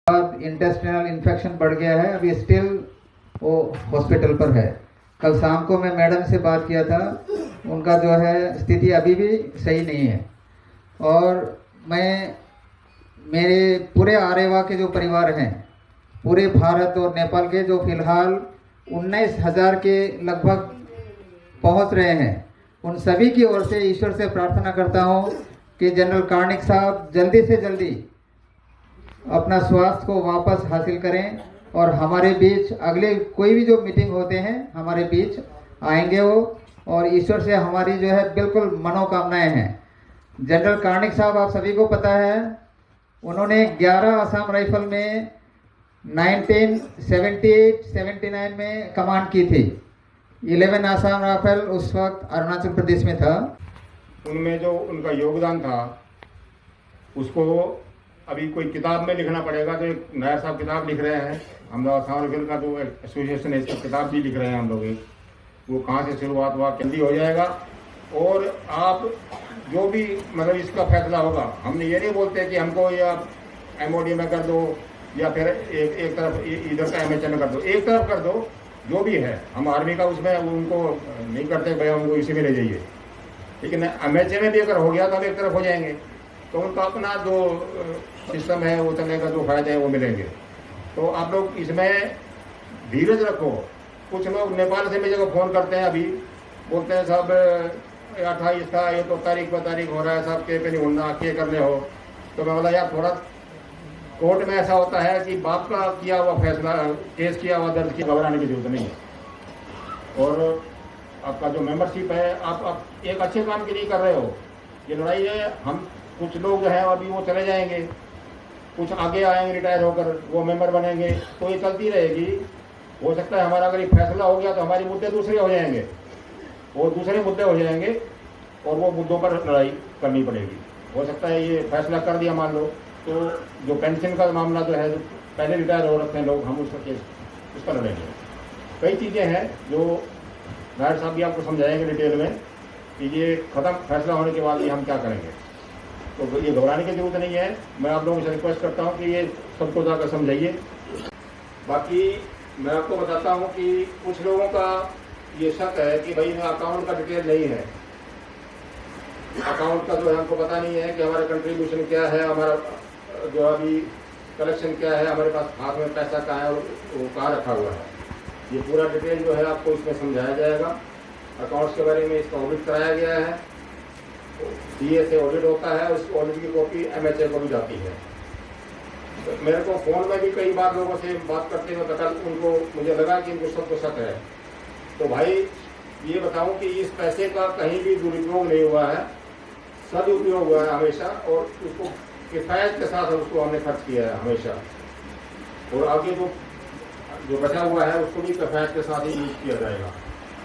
बाद intestinal infection बढ़ गया है, अभी स्टिल वो हॉस्पिटल पर है। कल शाम को मैं मैडम से बात किया था, उनका जो है स्थिति अभी भी सही नहीं है। और मैं मेरे पूरे आरेवा के जो परिवार हैं, पूरे भारत और नेपाल के, जो फिलहाल 19,000 के लगभग पहुंच रहे हैं, उन सभी की ओर से ईश्वर से प्रार्थना करता हूं कि जनरल कार्णिक साहब जल्दी से जल्दी अपना स्वास्थ्य को वापस हासिल करें और हमारे बीच अगले कोई भी जो मीटिंग होते हैं हमारे बीच आएंगे वो, और ईश्वर से हमारी जो है बिल्कुल मनोकामनाएं हैं। जनरल कार्णिक साहब, आप सभी को पता है, उन्होंने 11 असम राइफल में 1978-79 में कमांड की थी। 11 असम राइफल उस वक्त अरुणाचल प्रदेश में था। उनमें जो उनका योगदान था उसको अभी कोई किताब में लिखना पड़ेगा। तो एक नया साहब किताब लिख रहे हैं, हम लोग असम राइफल का जो एसोसिएशन है, इसका किताब भी लिख रहे हैं हम लोग। वो कहाँ से शुरुआत हुआ, जल्दी हो जाएगा। और आप जो भी मतलब इसका फैसला होगा, हमने ये नहीं बोलते कि हमको या MOD में कर दो या फिर एक तरफ इधर का MHA में कर दो, एक तरफ कर दो। जो भी है, हम आर्मी का उसमें उनको नहीं करते भाई हमको इसी में ले जाइए, लेकिन MHA में भी अगर हो गया तो हम एक तरफ हो जाएंगे, तो उनका अपना जो सिस्टम है वो चलेगा, जो फायदे हैं वो मिलेंगे। तो आप लोग इसमें धीरज रखो। कुछ लोग नेपाल से भी जगह फ़ोन करते हैं, अभी बोलते हैं साहब 28 था, ये तो तारीख पर तारीख हो रहा है साहब, के पे नहीं होना, के करने हो। तो मैं बोला यार, थोड़ा कोर्ट में ऐसा होता है कि बाप का किया हुआ फैसला, केस किया हुआ दर्ज किया, घबराने की जरूरत नहीं है। और आपका जो मेंबरशिप है, आप एक अच्छे काम के लिए कर रहे हो। ये लड़ाई है, हम कुछ लोग हैं अभी वो चले जाएंगे, कुछ आगे आएंगे रिटायर होकर, वो मेंबर बनेंगे, तो ये चलती रहेगी। हो सकता है हमारा अगर ये फैसला हो गया तो हमारे मुद्दे दूसरे हो जाएंगे, वो दूसरे मुद्दे हो जाएंगे और वो मुद्दों पर लड़ाई करनी पड़ेगी। हो सकता है ये फैसला कर दिया मान लो, तो जो पेंशन का मामला जो है, जो पहले रिटायर हो रखे हैं लोग, हम उसका केस उस पर लड़ेंगे। कई चीज़ें हैं जो नायब साहब भी आपको समझाएंगे डिटेल में कि ये ख़त्म फैसला होने के बाद ये हम क्या करेंगे। तो ये घबराने की जरूरत नहीं है। मैं आप लोगों से रिक्वेस्ट करता हूँ कि ये सबको जाकर समझाइए। बाकी मैं आपको बताता हूँ कि कुछ लोगों का ये शक है कि भाई अकाउंट का डिटेल नहीं है, अकाउंट का जो है हमको पता नहीं है कि हमारा कंट्रीब्यूशन क्या है, हमारा जो अभी कलेक्शन क्या है, हमारे पास हाथ में पैसा कहाँ है और वो कहाँ रखा हुआ है। ये पूरा डिटेल जो है आपको इसमें समझाया जाएगा। अकाउंट्स के बारे में इसका ऑडिट कराया गया है, DA से ऑडिट होता है, उस ऑडिट की कॉपी MHA को भी जाती है। तो मेरे को फ़ोन में भी कई बार लोगों से बात करते हुए पता, उनको मुझे लगा कि इनको सबको शक है। तो भाई ये बताऊं कि इस पैसे का कहीं भी दुरुपयोग नहीं हुआ है, सदुपयोग हुआ है हमेशा, और उसको किफ़ायत के साथ उसको हमने खर्च किया है हमेशा। और आगे जो बचा हुआ है उसको भी किफ़ायत के साथ ही यूज किया जाएगा।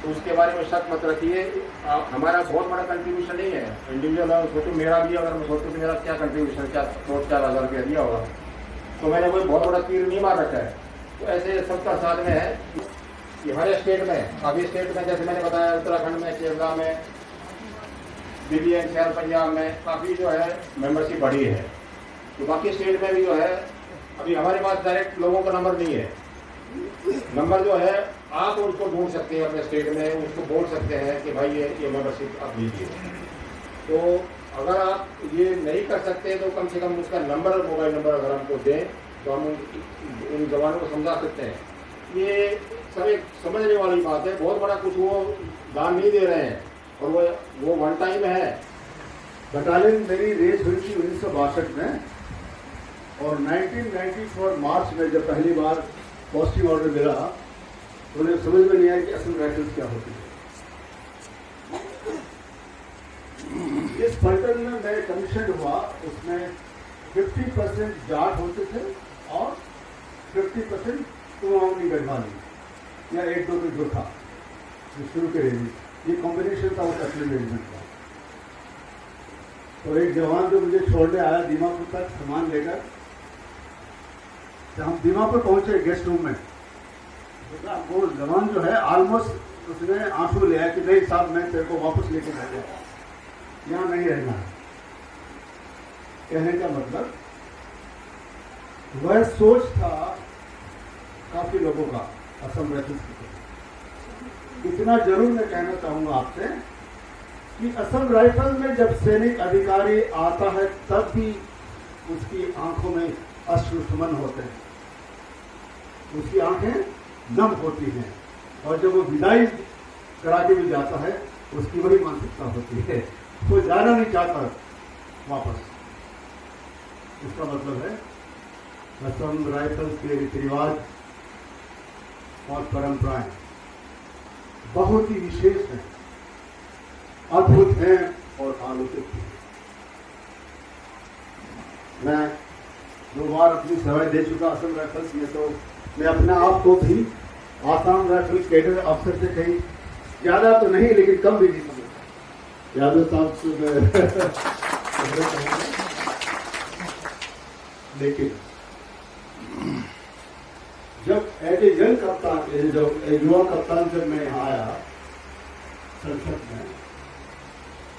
तो उसके बारे में शक मत रखिए। हमारा बहुत बड़ा कंट्रीब्यूशन नहीं है, इंडिविजुअल सोचो, मेरा भी अगर मैं सोचूँ कि मेरा क्या कंट्रीब्यूशन, क्या 4-4 हज़ार रुपया दिया होगा, तो मैंने कोई बहुत बड़ा तीर नहीं मार रखा है। तो ऐसे सबका साथ में है कि हर स्टेट में, अभी स्टेट में जैसे मैंने बताया, उत्तराखंड में, केरला में, दिल्ली एनसीआर, पंजाब में काफ़ी जो है मेंबरशिप बढ़ी है। तो बाकी स्टेट में भी जो है, अभी हमारे पास डायरेक्ट लोगों का नंबर नहीं है। नंबर जो है आप उसको ढूंढ सकते हैं अपने स्टेट में, उसको बोल सकते हैं कि भाई ये मेंबरशिप आप लीजिए। तो अगर आप ये नहीं कर सकते तो कम से कम उसका नंबर, मोबाइल नंबर अगर हमको दें तो हम उन जवानों को समझा सकते हैं। ये सब एक समझने वाली बात है, बहुत बड़ा कुछ वो दान नहीं दे रहे हैं, और वो वन टाइम है। बटालियन मेरी रेस हुई थी 1962 में, और 1994 मार्च में जब पहली बार पोस्टिंग ऑर्डर मिला तो उन्हें समझ में नहीं आया कि असम राइफल्स क्या होती है। इस पलटन में मैं कमीशन हुआ, उसमें 50% जाट होते थे और 50% कुमाऊनी गढ़वाली या 1-2 में जो था, जो शुरू के रेंज, ये कॉम्बिनेशन था, वो असली रेंजमेंट था। तो एक जवान जो मुझे छोड़ने आया दीमापुर तक सामान लेकर, जब हम दीमापुर पहुंचे गेस्ट रूम में, वो जवान जो है ऑलमोस्ट उसने आंसू लिया कि नहीं साहब, मैं तेरे को वापस लेके जाऊंगा, यहाँ नहीं रहना है। कहने का मतलब वह सोच था काफी लोगों का असम राइफल्स की तरफ। इतना जरूर मैं कहना चाहूंगा आपसे कि असम राइफल में जब सैनिक अधिकारी आता है तब भी उसकी आंखों में अश्रुसमन होते हैं, उसकी आंखें नम होती हैं, और जब वो विदाई करा के भी जाता है उसकी वही मानसिकता होती है, वो जाना नहीं चाहता वापस। इसका मतलब है असम राइफल्स के रीति रिवाज और परंपराएं बहुत ही विशेष हैं, अद्भुत हैं और अलौकिक हैं। मैं 2 बार अपनी सेवाएं दे चुका असम राइफल्स में, तो मैं अपने आप को भी आसाम राइफल्स कैडर अफसर से कहीं ज्यादा तो नहीं लेकिन कम भी नहीं समझता। यादव साहब से लेकिन जब एज ए यंग कप्तान, जो युवा कप्तान जब मैं यहाँ आया संसद में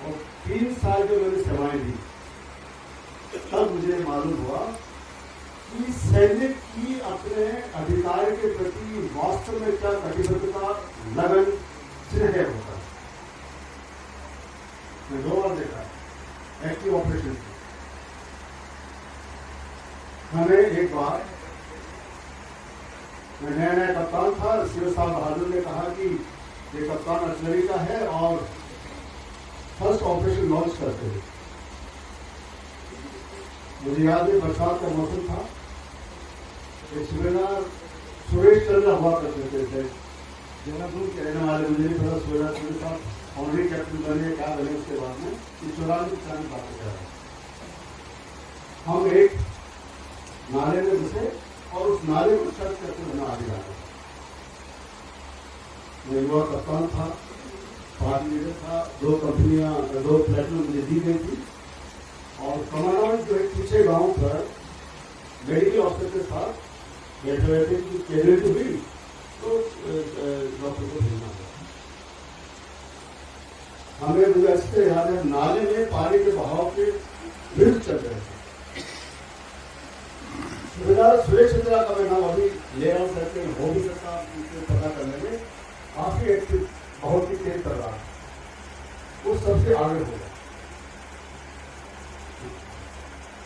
और 3 साल जो मैंने सेवाएं दी, तब मुझे मालूम हुआ कि सैनिक की अपने अधिकार के प्रति वास्तव में क्या कटिबद्धता, लगन, स्नेह होता है। मैं 2 बार देखा एक्टिव ऑपरेशन। हमें एक बार, मैं नया कप्तान था, शिव साहब बहादुर ने कहा कि ये कप्तान आर्टिलरी का है और फर्स्ट ऑपरेशन लॉन्च करते हैं। मुझे याद है बरसात का मौसम था, एक सूबेदार सुरेश चंद्र हुआ करते थे, देहरादून के रहने वाले, मुझे नहीं पता सूबेदार सुरेश साहब ऑनरी कैप्टन बने क्या बने उसके बाद में, इस 94 की बात कर रहा है। हम एक नाले में घुसे और उस नाले को सर्च करके बना आगे जाना। मैं युवा कप्तान था, पार्टी लीडर था, 2 कंपनियां, 2 प्लेटफॉर्म मुझे दी गई थी, और कमांडर जो एक पीछे गांव पर मेडिकल ऑफिसर के साथ बैठे हुए थे कि कैजुअलिटी हुई तो डॉक्टर को भेजना था। हमें मुझे अच्छे याद है, नाले में पानी के बहाव के विरुद्ध चल रहे थे। सूबेदार सुरेश चंद्रा का मैं नाम अभी ले रहा हूँ, करके हो भी सकता पता करने में, काफी एक्टिव, बहुत ही तेज कर रहा है, वो सबसे आगे हो गया।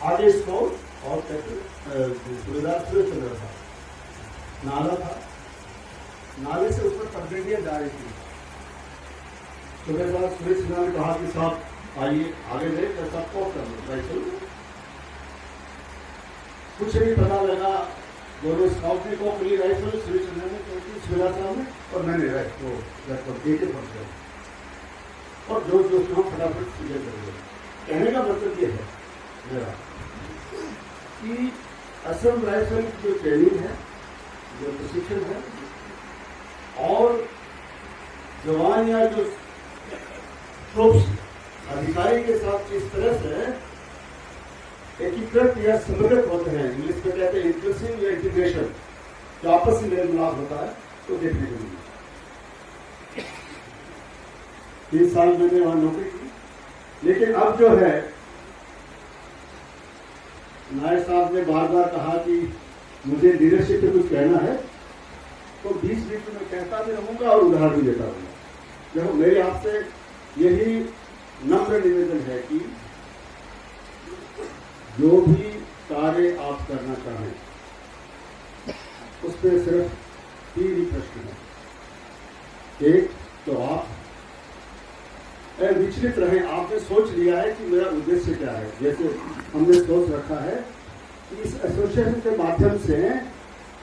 आगे इसको और सूबेदार सुरेश चंद्रा था, नाला था, नाले से ऊपर पगडंडियां जा रही थी। सूबेदार सुरेश चंद्रा ने कहा कि साहब आइए आगे ले, सबको कर लो। कुछ नहीं पता लगा, दोनों स्काउट ने को मिली राइफल, सुरेश चंद्रा ने सूबेदार साहब ने, और मैंने एक और जो फटाफट क्लियर कर दिया। कहने का मतलब ये है मेरा कि असम राइफल की जो ट्रेनिंग है, जो प्रशिक्षण है, और जवान या जो ट्रूप्स अधिकारी के साथ इस तरह से एकीकृत या समन्वित होते हैं, इंग्लिश में कहते हैं इंटरेस्टिंग या इंटीग्रेशन, जो आपस में मेल मिलाप होता है, तो देखने को मिली। 3 साल मैंने वहां नौकरी की, लेकिन अब जो है नायक साहब ने बार बार कहा कि मुझे लीडरशिप पे कुछ कहना है, तो 20 मिनट में कहता भी रहूंगा और उदाहरण भी देता रहूंगा। देखो, मेरे आपसे यही नम्र निवेदन है कि जो भी कार्य आप करना चाहें उसमें सिर्फ 3 ही प्रश्न है। एक तो आप विचलित रहे, आपने सोच लिया है कि मेरा उद्देश्य क्या है। जैसे हमने सोच रखा है कि इस एसोसिएशन के माध्यम से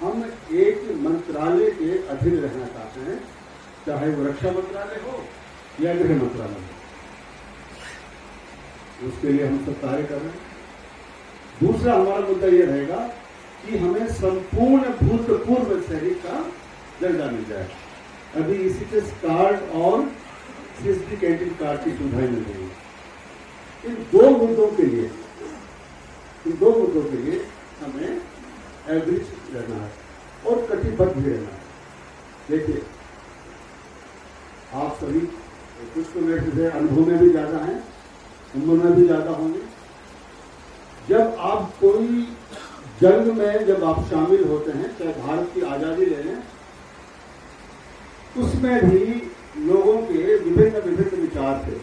हम एक मंत्रालय के अधीन रहना चाहते हैं, चाहे वो रक्षा मंत्रालय हो या गृह मंत्रालय हो, उसके लिए हम सब कार्य कर रहे हैं। दूसरा हमारा मुद्दा यह रहेगा कि हमें संपूर्ण भूतपूर्व सैनिक का दर्जा मिल जाए। अभी इसी के कार्ड और सीएसडी कैंटीन कार्ड की सुविधाएं मिल रही है। इन 2 मुद्दों के लिए हमें एवरेज रहना है और कटिबद्ध भी रहना है। देखिए, आप सभी कुछ तो मेरे से अनुभव में भी ज्यादा हैं, उम्र में भी ज्यादा होंगे। जब आप कोई जंग में जब आप शामिल होते हैं, चाहे भारत की आजादी ले लें, उसमें भी लोगों के विभिन्न विभिन्न विचार थे।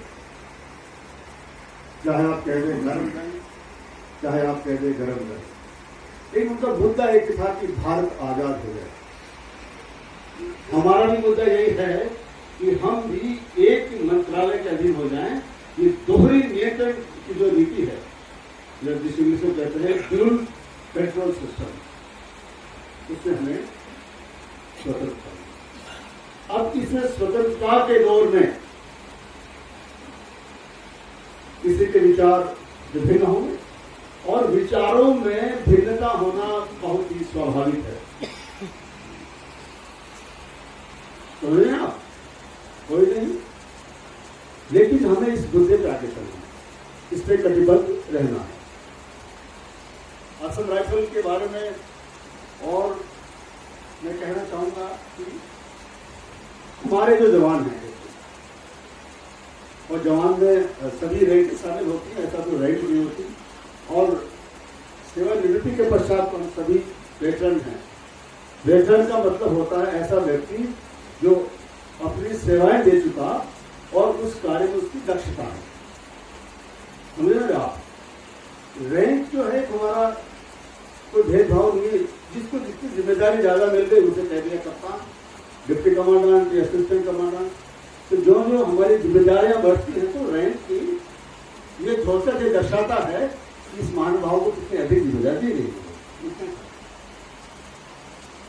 चाहे आप कह दें नरम रंग, चाहे आप कह दें गरम रंग, लेकिन उनका मुद्दा एक था कि भारत आजाद हो जाए। हमारा भी मुद्दा यही है कि हम भी एक मंत्रालय के अधीन हो जाएं। ये दोहरी नियंत्रण की जो नीति है, जिस इंग्लिश में कहते हैं ड्यूल कंट्रोल सिस्टम, उससे हमें स्वतंत्रता। अब इसमें स्वतंत्रता के दौर में किसी के विचार विभिन्न होंगे और विचारों में भिन्नता होना बहुत ही स्वाभाविक है। समझ रहे आप? कोई नहीं, लेकिन हमें इस मुद्दे पर आगे चलना है, इस पर कटिबद्ध रहना है। असम राइफल के बारे में और मैं कहना चाहूंगा कि हमारे जो जवान हैं, और जवान में सभी रैंक शामिल होती है, ऐसा तो रैंक नहीं होती, और सेवानिवृत्ति के पश्चात हम सभी वेटरन हैं। वेटरन का मतलब होता है ऐसा व्यक्ति जो अपनी सेवाएं दे चुका और उस कार्य में उसकी दक्षता है। समझ रहे आप? रैंक जो है हमारा कोई भेदभाव नहीं है, जिसको जितनी जिम्मेदारी ज्यादा मिल गई उसे कह दिया कप्तान, डिप्टी कमांडेंट या असिस्टेंट कमांडेंट। तो जो जो हमारी जिम्मेदारियां बढ़ती हैं, तो रैंक की ये थोड़ा ये दर्शाता है कि इस महानुभाव को कितनी अधिक जिम्मेदारी दी गई।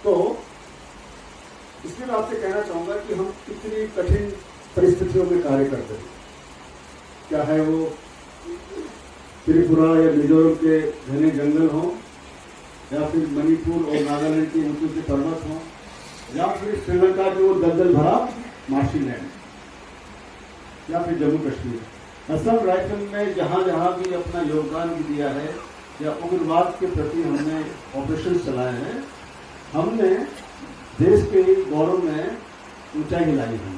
तो इसलिए मैं आपसे कहना चाहूंगा कि हम कितनी कठिन परिस्थितियों में कार्य करते हैं, क्या है वो त्रिपुरा या मिजोरम के घने जंगल हों, या फिर मणिपुर और नागालैंड के ऊंचे ऊंचे पर्वत हों, या फिर श्रीलंका के वो दलदल भरा मार्शी लैंड, या फिर जम्मू कश्मीर। असम राइफल में जहां जहां भी अपना योगदान भी दिया है या उग्रवाद के प्रति हमने ऑपरेशन चलाए हैं, हमने देश के गौरव में ऊंचाई हिलाई है,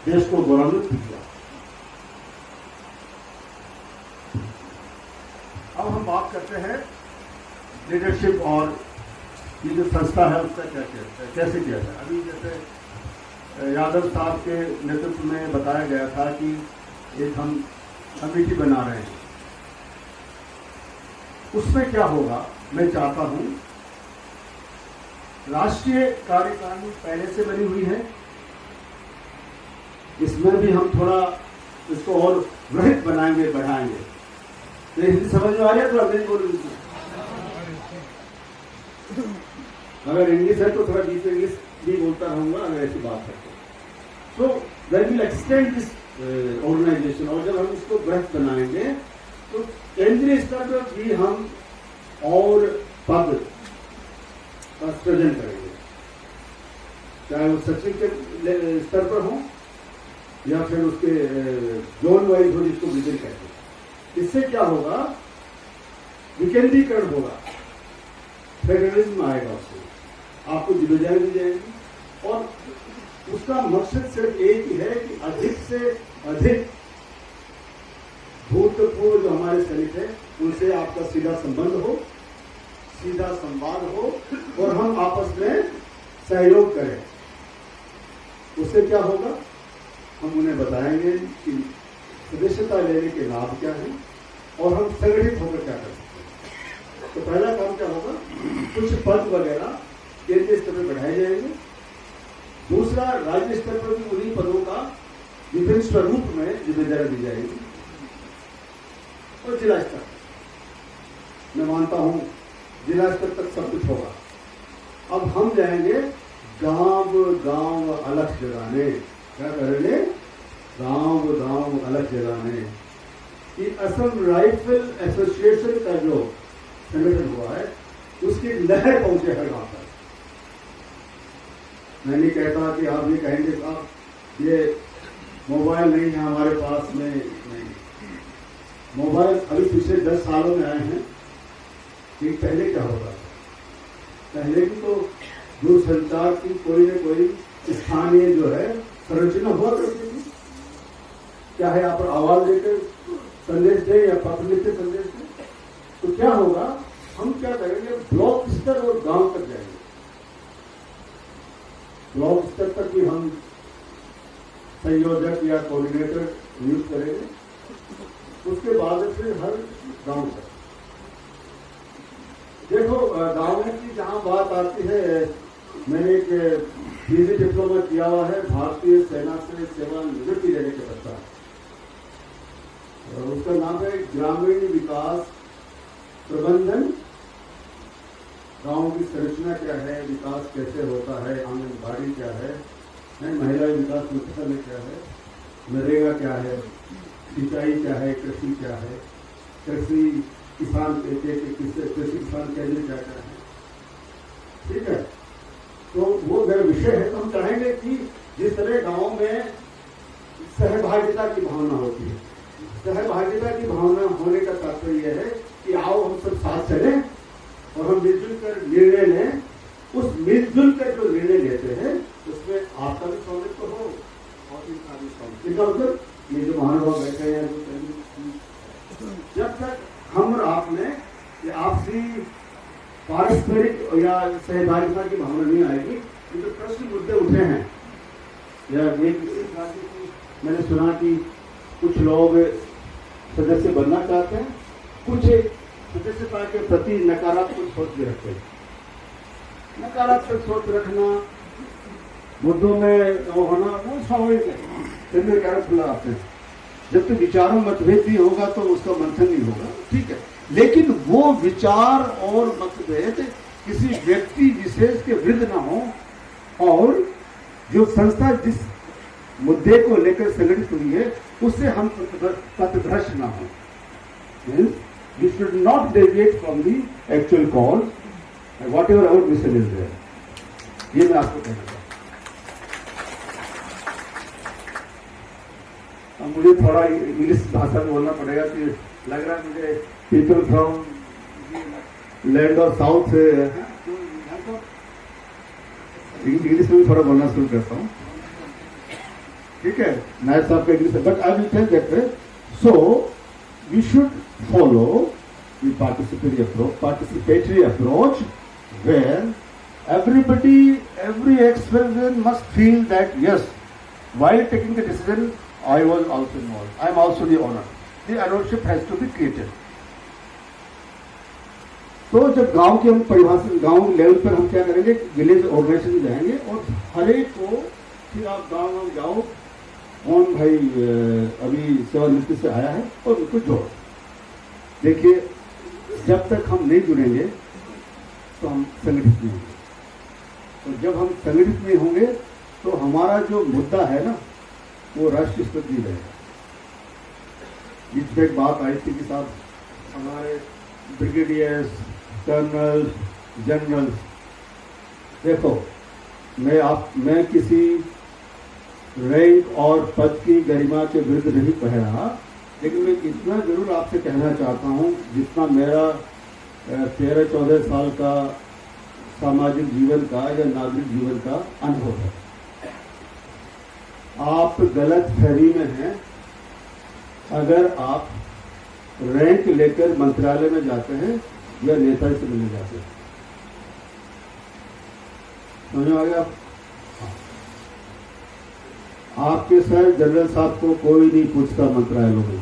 देश को गौरवान्वित किया। अब हम बात करते हैं लीडरशिप और ये जो संस्था है उसका क्या किया, कैसे किया जाए। अभी जैसे यादव साहब के नेतृत्व में बताया गया था कि एक हम कमेटी बना रहे हैं, उसमें क्या होगा, मैं चाहता हूं राष्ट्रीय कार्यकारिणी पहले से बनी हुई है, इसमें भी हम थोड़ा इसको और वृहत बनाएंगे, बढ़ाएंगे। तो हिंदी समझ में आ रही है? तो अंग्रेजी बोल, अगर इंग्लिश है तो थोड़ा बीच में इंग्लिश भी बोलता रहूंगा अगर ऐसी बात है तो। That will extend this organisation, और जब हम इसको वृहत बनाएंगे तो केंद्रीय स्तर पर भी हम और पद का सृजन करेंगे, चाहे वो सचिव के स्तर पर हो या फिर उसके जोन वाइज हो, जिसको विजन कहते हैं। इससे क्या होगा, विकेंद्रीकरण होगा, फेडरलिज्म आएगा, उससे आपको जिम्मेदारी दी जाएगी, और उसका मकसद सिर्फ एक ही है कि अधिक से अधिक भूतपूर्व जो हमारे सैनिक है उनसे आपका सीधा संबंध हो, सीधा संवाद हो, और हम आपस में सहयोग करें। उससे क्या होगा, हम उन्हें बताएंगे कि सदस्यता लेने के लाभ क्या हैं और हम संगठित होकर क्या कर सकते हैं। तो पहला काम क्या होगा, कुछ पद वगैरह केंद्रीय स्तर पर बढ़ाए जाएंगे। दूसरा, राज्य स्तर पर भी उन्हीं पदों का विभिन्न स्वरूप में जिम्मेदारी दी जाएगी। और जिला स्तर, मैं मानता हूं जिला स्तर तक सब कुछ होगा। अब हम जाएंगे गांव गांव अलग जगाने, क्या करेंगे, गांव गांव अलग जगाने। कि असम राइफल एसोसिएशन का जो संगठन हुआ है उसकी लहर पहुंचे हर गांव तक। मैं नहीं कहता कि आप ये कहेंगे साहब ये मोबाइल नहीं है हमारे पास में, नहीं, मोबाइल अभी पिछले 10 सालों में आए हैं। कि पहले क्या होता था, पहले भी तो दूरसंचार की कोई न कोई स्थानीय जो है संरचना हुआ करती थी, चाहे आप आवाज देकर संदेश दें या पत्र लिखकर संदेश दें। तो क्या होगा, हम क्या करेंगे, ब्लॉक स्तर और गांव तक जाएंगे। ब्लॉक स्तर तक भी हम संयोजक या कोऑर्डिनेटर नियुक्त करेंगे, उसके बाद फिर हर गांव तक। देखो गांव की जहां बात आती है, मैंने एक पीजी डिप्लोमा किया हुआ है भारतीय सेना से सेवानिवृत्ति लेने के पश्चात, उसका नाम है ग्रामीण विकास प्रबंधन। गांव की संरचना क्या है, विकास कैसे होता है, आंगनबाड़ी क्या है, महिला विकास मंत्रालय क्या है, नरेगा क्या है, सिंचाई क्या है, कृषि क्या है, कृषि किसान कृषि किसान केंद्र क्या क्या है। ठीक है, तो वो मेरा विषय है। तो हम चाहेंगे कि जिस तरह गांव में सहभागिता की भावना होती है, सहभागिता की भावना होने का तात्पर्य यह है कि आओ हम सब साथ चलें और हम मिलजुल कर निर्णय लें। उस मिलजुल कर जो निर्णय लेते हैं उसमें आपका भी स्वामित्व हो और इनका भी स्वामित्व। इसका मतलब ये जो महानुभाव बैठे हैं, जब तक हम और आप में ये आपसी पारस्परिक या सहभागिता की भावना नहीं आएगी, ये जो प्रश्न मुद्दे उठे हैं, या मैंने सुना कि कुछ लोग सदस्य बनना चाहते हैं, कुछ सदस्यता के प्रति नकारात्मक सोच भी रखते हैं। नकारात्मक सोच रखना, मुद्दों में होना, वो स्वाभाविक है। जब तक विचारों मतभेद नहीं होगा तो उसका मंथन नहीं होगा, ठीक है। लेकिन वो विचार और मतभेद किसी व्यक्ति विशेष के विरुद्ध ना हो, और जो संस्था जिस मुद्दे को लेकर संगठित हुई है उससे हम पथभ्रष्ट ना हो। We should not deviate from the actual cause, whatever our mission is there. ये मैं आपको कहना चाहता हूँ। मुझे थोड़ा इंग्लिश भाषा में बोलना पड़ेगा कि लग रहा है मुझे people from land of south से इंग्लिश में भी थोड़ा बोलना शुरू करता हूँ, ठीक है। नायब साहब का English, but I will tell that so we should follow the participatory approach where every ex-president must feel that yes, while taking the decision, I was also involved. I am also the owner. The ownership has to be created. तो जब गांव की हम परिभाषा, गांव level पर हम क्या करेंगे, विलेज ऑर्गेनाइजेशन जाएंगे और हर एक को फिर आप गांव जाओ, कौन भाई अभी सेवानिवृत्ति से आया है और उनको जोड़ो। देखिए, जब तक हम नहीं जुड़ेंगे तो हम संगठित नहीं होंगे, और जब हम संगठित नहीं होंगे तो हमारा जो मुद्दा है ना वो राष्ट्रीय स्तर नहीं रहेगा। बीच में एक बात आई थी कि साहब हमारे ब्रिगेडियर्स, कर्नल, जनरल, देखो मैं किसी रैंक और पद की गरिमा के विरुद्ध नहीं कह रहा, लेकिन मैं इतना जरूर आपसे कहना चाहता हूं, जितना मेरा 13-14 साल का सामाजिक जीवन का या नागरिक जीवन का अनुभव है। आप गलत फहमी में हैं अगर आप रैंक लेकर मंत्रालय में जाते हैं या नेता से मिलने जाते हैं। समझ में आ गया? आपके सर जनरल साहब को कोई नहीं पूछता मंत्रालयों में,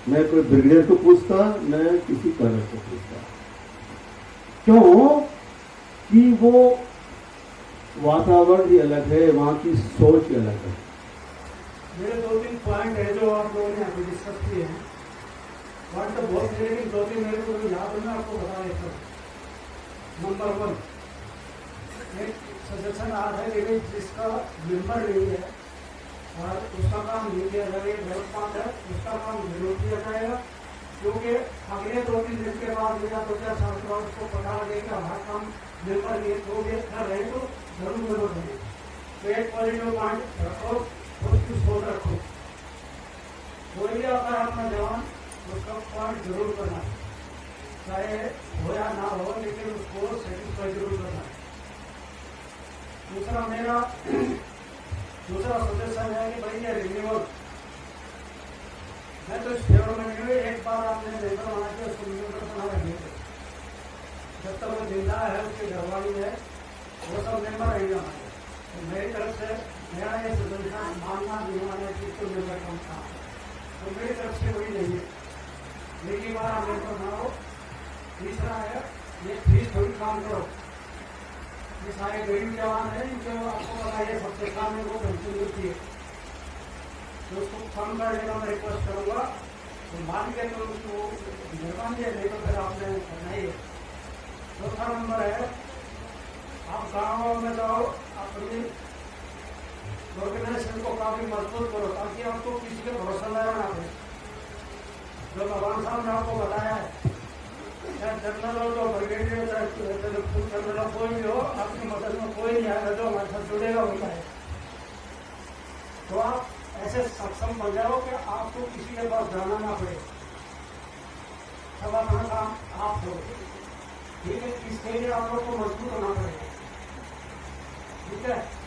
मैं कोई ब्रिगेडियर को पूछता, मैं किसी कर्नल को पूछता। क्यों? कि वो वातावरण ही अलग है, वहां की सोच ही अलग है। मेरे 2-3 पॉइंट है जो आप लोगों ने अभी डिस्कस किए हैं। पॉइंट तो बहुत है, लेकिन 2-3 मेरे को याद है, मैं आपको बता देता हूँ। नंबर 1, एक सजेशन आ रहा है जिसका मेंबर नहीं है और उसका काम नहीं किया जाएगा, गलत बात है, उसका काम जरूर किया जाएगा, क्योंकि अगले 2-3 दिन के बाद या 2-4 साल के बाद उसको पता लगेगा हमारा काम मेंबर नहीं तो कर रहे तो जरूर है। तो एक पॉजिटिव पॉइंट रखो, उसकी सोच रखो। कोई भी आता है अपना जवान, उसका पॉइंट जरूर करना, चाहे हो या ना हो, लेकिन उसको सेटिस्फाई जरूर करना है। दूसरा सजेशन है कि भाई ये रिन्यूअल, मैं तो इस फेवर में नहीं हूँ। एक बार आपने मेंबर बना के उसको रिन्यूअल बना रखे, जब तक वो जिंदा है, उसके घरवाली है, वो सब मेंबर रहेंगे हमारे। तो मेरी तरफ से मेरा ये सदस्य मानना नहीं मानना कि इसको मेंबर कम था, तो मेरी तरफ से कोई नहीं है। लेकिन बार आप मेंबर बनाओ। तीसरा है, ये फीस थोड़ी काम करो। ये सारे गरीब जवान हैं, इनको आपको पता है सबसे सामने वो पेंशन मिलती है, तो उसको कम करने का मैं रिक्वेस्ट करूँगा। तो मान के तो उसको मेहरबानी है, नहीं तो फिर आपने करना ही है। चौथा नंबर है, आप गाँव में जाओ, अपनी ऑर्गेनाइजेशन को काफी मजबूत करो, ताकि आपको किसी के भरोसा न रहना पड़े। जो भगवान साहब ने आपको बताया है, चाहे जनरल हो, तो ब्रिगेडियर हो, चाहे फुल जनरल हो, कोई भी हो, आपकी मदद में कोई नहीं आएगा जो हमारे साथ जुड़ेगा होता है। तो आप ऐसे सक्षम बन जाओ कि आपको किसी के पास जाना ना पड़े, सब अपना काम आप करो। ठीक है, इसके लिए आप लोग को मजबूत होना पड़ेगा। ठीक है।